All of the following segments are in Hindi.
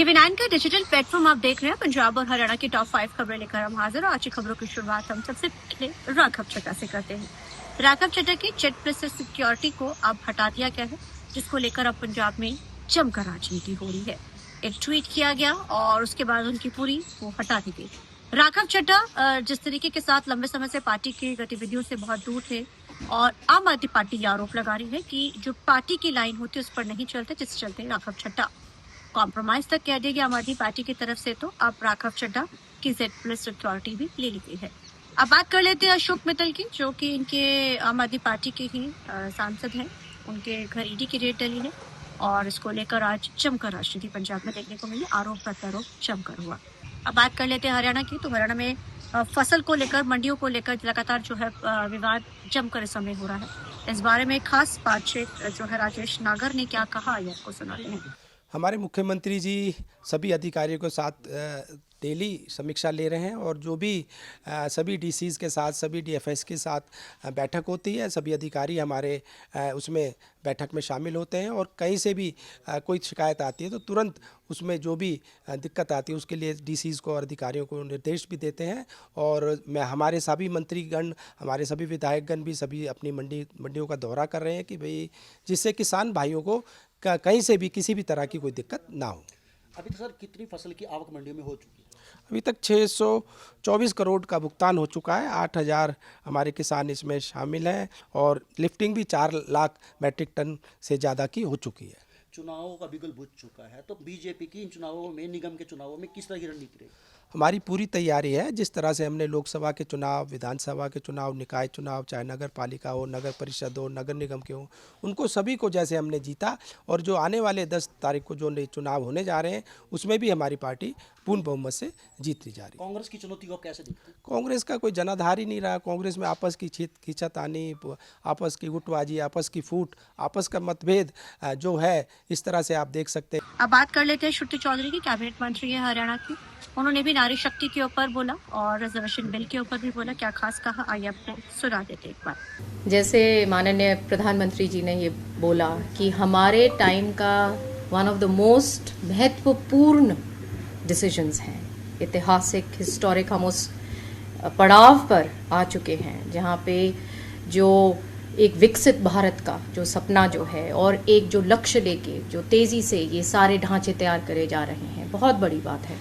टीवी9 का डिजिटल प्लेटफॉर्म आप देख रहे हैं। पंजाब और हरियाणा की टॉप 5 खबरें लेकर हम हाजिर और आज की खबरों की शुरुआत हम सबसे पहले राघव चड्ढा से करते हैं। राघव चड्ढा की जेट प्लस सिक्योरिटी को अब हटा दिया गया है, जिसको लेकर अब पंजाब में जमकर राजनीति हो रही है। एक ट्वीट किया गया और उसके बाद उनकी पूरी वो हटा दी गई। राघव चड्ढा जिस तरीके के साथ लंबे समय से पार्टी की गतिविधियों से बहुत दूर थे और आम आदमी पार्टी ये आरोप लगा रही है कि जो पार्टी की लाइन होती है उस पर नहीं चलते, जिस चलते राघव चड्ढा कॉम्प्रोमाइज तक कह देगी आम आदमी पार्टी की तरफ से। तो अब राघव चड्ढा की जेड प्लस सिक्योरिटी भी ले ली गई है। अब बात कर लेते हैं अशोक मित्तल की, जो कि इनके आम आदमी पार्टी के ही सांसद हैं। उनके घर ईडी की रेड डली है और इसको लेकर आज जमकर राजनीति पंजाब में देखने को मिली। आरोप प्रत्यारोप जमकर हुआ। अब बात कर लेते हैं हरियाणा की। तो हरियाणा में फसल को लेकर, मंडियों को लेकर लगातार जो है विवाद जमकर इस समय हो रहा है। इस बारे में खास बातचीत जो है राजेश नागर ने क्या कहा, ये आपको सुनाते हैं। हमारे मुख्यमंत्री जी सभी अधिकारियों के साथ डेली समीक्षा ले रहे हैं और जो भी सभी डीसीज के साथ, सभी डीएफएस के साथ बैठक होती है, सभी अधिकारी हमारे उसमें बैठक में शामिल होते हैं और कहीं से भी कोई शिकायत आती है तो तुरंत उसमें जो भी दिक्कत आती है उसके लिए डीसीज को और अधिकारियों को निर्देश भी देते हैं। और हमारे सभी मंत्रीगण, हमारे सभी विधायकगण भी सभी अपनी मंडियों का दौरा कर रहे हैं कि भाई जिससे किसान भाइयों को कहीं से भी किसी भी तरह की कोई दिक्कत ना हो। अभी तक सर कितनी फसल की आवक मंडियों में हो चुकी है? अभी तक 624 करोड़ का भुगतान हो चुका है। 8,000 हमारे किसान इसमें शामिल हैं और लिफ्टिंग भी 4 लाख मैट्रिक टन से ज़्यादा की हो चुकी है। चुनावों का बिगुल बुझ चुका है, तो बीजेपी की इन चुनावों में, निगम के चुनावों में किस तरह की रणनीति रहेगी? हमारी पूरी तैयारी है। जिस तरह से हमने लोकसभा के चुनाव, विधानसभा के चुनाव, निकाय चुनाव, चाहे नगर पालिका हो, नगर परिषद हो, नगर निगम के हो, उनको सभी को जैसे हमने जीता और जो आने वाले 10 तारीख को जो चुनाव होने जा रहे हैं उसमें भी हमारी पार्टी पूर्ण बहुमत से जीतती जा रही है। कांग्रेस की चुनौती को आप कैसे देखते हैं? कांग्रेस का कोई जनाधार ही नहीं रहा। कांग्रेस में आपस की खींचातानी, आपस की गुटबाजी, आपस की फूट, आपस का मतभेद जो है, इस तरह से आप देख सकते हैं। अब बात कर लेते हैं श्रुति चौधरी की, कैबिनेट मंत्री है हरियाणा की। उन्होंने भी नारी शक्ति के ऊपर बोला और रिजर्वेशन बिल के ऊपर भी बोला। क्या खास कहा, आइए आपको सुना देते एक बार। जैसे माननीय प्रधानमंत्री जी ने ये बोला कि हमारे टाइम का वन ऑफ द मोस्ट महत्वपूर्ण डिसीजंस हैं, ऐतिहासिक, हिस्टोरिक, हम उस पड़ाव पर आ चुके हैं जहाँ पे जो एक विकसित भारत का जो सपना जो है और एक जो लक्ष्य लेके जो तेज़ी से ये सारे ढांचे तैयार करे जा रहे हैं, बहुत बड़ी बात है।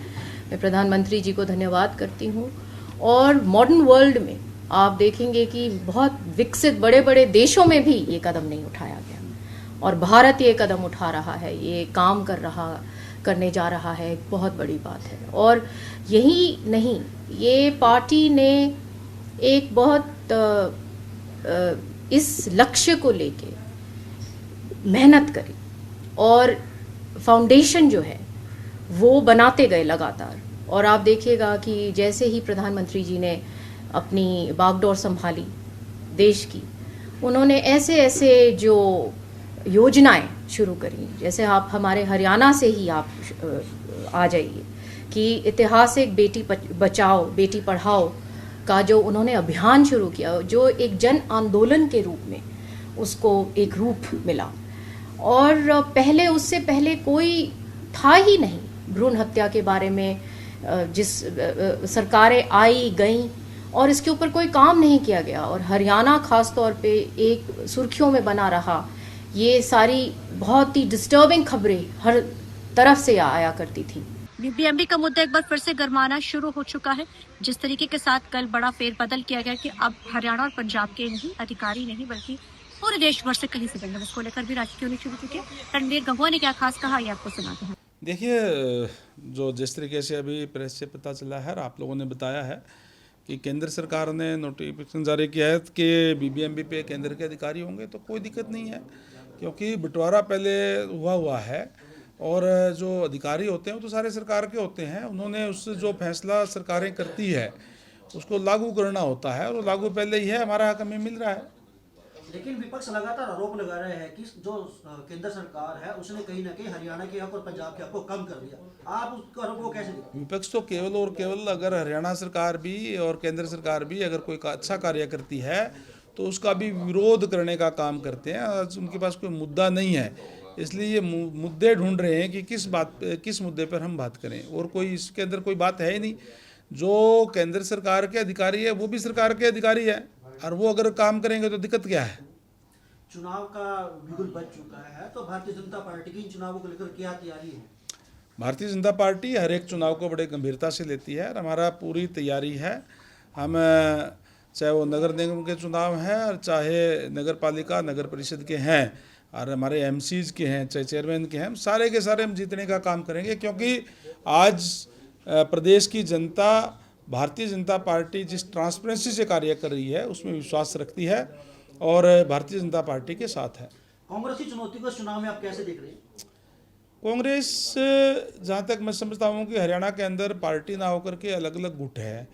मैं प्रधानमंत्री जी को धन्यवाद करती हूँ। और मॉडर्न वर्ल्ड में आप देखेंगे कि बहुत विकसित बड़े बड़े देशों में भी ये कदम नहीं उठाया गया और भारत ये कदम उठा रहा है, ये काम करने जा रहा है, एक बहुत बड़ी बात है। और यही नहीं, ये पार्टी ने एक बहुत इस लक्ष्य को लेके मेहनत करी और फाउंडेशन जो है वो बनाते गए लगातार। और आप देखिएगा कि जैसे ही प्रधानमंत्री जी ने अपनी बागडोर संभाली देश की, उन्होंने ऐसे ऐसे जो योजनाएं शुरू करी, जैसे आप हमारे हरियाणा से ही आप आ जाइए कि ऐतिहासिक बेटी बचाओ बेटी पढ़ाओ का जो उन्होंने अभियान शुरू किया, जो एक जन आंदोलन के रूप में उसको एक रूप मिला। और पहले, उससे पहले कोई था ही नहीं भ्रूण हत्या के बारे में, जिस सरकारें आई गईं और इसके ऊपर कोई काम नहीं किया गया। और हरियाणा खास तौर पे एक सुर्खियों में बना रहा। ये सारी बहुत ही डिस्टर्बिंग खबरें हर तरफ से आया करती थी। बीबीएमबी का मुद्दा एक बार फिर से गरमाना शुरू हो चुका है। जिस तरीके के साथ कल बड़ा फेरबदल किया गया कि अब हरियाणा और पंजाब के नहीं अधिकारी नहीं बल्कि पूरे देश भर से कहीं से बंद, इसको लेकर भी राजनीति होनी शुरू की है। रणबीर गंगवा ने क्या खास कहा, ये आपको सुनाते हैं। देखिए, जो जिस तरीके से अभी प्रेस से पता चला है और आप लोगों ने बताया है कि केंद्र सरकार ने नोटिफिकेशन जारी किया है कि बीबीएमबी पे केंद्र के अधिकारी होंगे, तो कोई दिक्कत नहीं है क्योंकि बंटवारा पहले हुआ है और जो अधिकारी होते हैं वो तो सारे सरकार के होते हैं। उन्होंने उससे जो फैसला सरकारें करती है उसको लागू करना होता है और लागू पहले ही है, हमारा हक हमें मिल रहा है। लेकिन विपक्ष लगातार आरोप लगा रहे हैं कि जो केंद्र सरकार है उसने कहीं ना कहीं हरियाणा के हक और पंजाब के हक को कम कर दिया। आप उस आरोप को कैसे देखते हैं? विपक्ष तो केवल और केवल, अगर हरियाणा सरकार भी और केंद्र सरकार भी अगर कोई अच्छा कार्य करती है तो उसका भी विरोध करने का काम करते हैं। उनके पास कोई मुद्दा नहीं है। इसलिए ये मुद्दे ढूंढ रहे हैं कि किस मुद्दे पर हम बात करें, और कोई इसके अंदर कोई बात है ही नहीं। जो केंद्र सरकार के अधिकारी है वो भी सरकार के अधिकारी है, और वो अगर काम करेंगे तो दिक्कत क्या है। चुनाव का बिगुल बज चुका है, तो भारतीय जनता पार्टी की इन चुनावों को लेकर क्या तैयारी है? भारतीय जनता पार्टी हर एक चुनाव को बड़े गंभीरता से लेती है, और हमारा पूरी तैयारी है। हम चाहे वो नगर निगम के चुनाव हैं, और चाहे नगर पालिका नगर परिषद के हैं, और हमारे एमसीज के हैं, चाहे चेयरमैन के हैं, हम सारे के सारे हम जीतने का काम करेंगे। क्योंकि आज प्रदेश की जनता भारतीय जनता पार्टी जिस ट्रांसपेरेंसी से कार्य कर रही है उसमें विश्वास रखती है, और भारतीय जनता पार्टी के साथ है। कांग्रेस की चुनौती को इस चुनाव में आप कैसे देख रहे हैं? कांग्रेस, जहाँ तक मैं समझता हूँ कि हरियाणा के अंदर पार्टी ना होकर के अलग अलग गुट है,